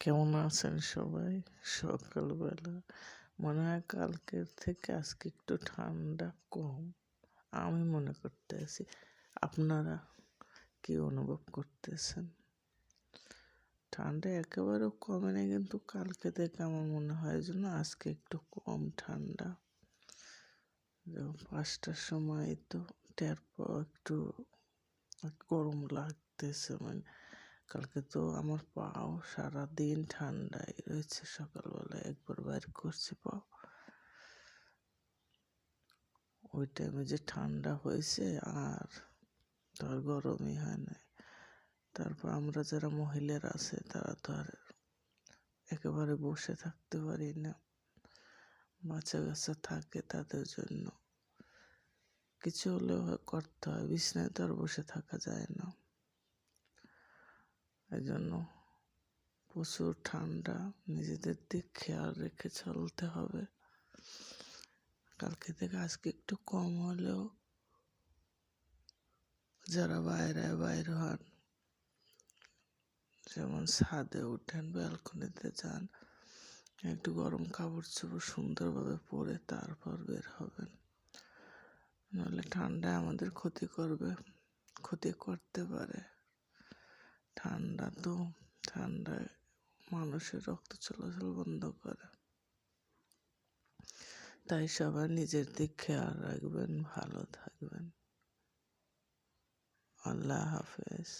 কেমন আছেন সবাই? সকালবেলা মনে হয় কালকের থেকে আজকে একটু ঠান্ডা কম। আমি মনে করতেছি। আপনারা কি অনুভব করতেছেন? ঠান্ডা একেবারেও কমে নাই, কিন্তু কালকে থেকে আমার মনে হয় যেন আজকে একটু কম ঠান্ডা। যেমন ৫টার সময় তো টের পাওয়া একটু গরম লাগতেছে। কালকে তো আমার পাও সারাদিন ঠান্ডায় রয়েছে। সকালবেলায় একবার বাইর করছি পাও, ওই টাইমে যে ঠান্ডা হয়েছে আর তার গরমই হয় নাই। তারপর আমরা যারা মহিলারা আছে তারা তো আর একেবারে বসে থাকতে পারি না, বাচ্চা কাচ্চা থাকে, তাদের জন্য কিছু হলেও করতে হয়। বিছানায় তো আর বসে থাকা যায় না, এই জন্য প্রচুর ঠান্ডা, নিজেদের দিক খেয়াল রেখে চলতে হবে। কালকে থেকে আজকে একটু কম হলেও যারা বাইর হন, যেমন ছাদে উঠেন, ব্যালকনিতে যান, একটু গরম কাপড় চোপড় সুন্দরভাবে পরে তারপর বের হবেন, নাহলে ঠান্ডায় আমাদের ক্ষতি করতে পারে। ঠান্ডায় মানুষের রক্ত চলাচল বন্ধ করে। তাই সবাই নিজের দিক খেয়াল রাখবেন, ভালো থাকবেন। আল্লাহ হাফেজ।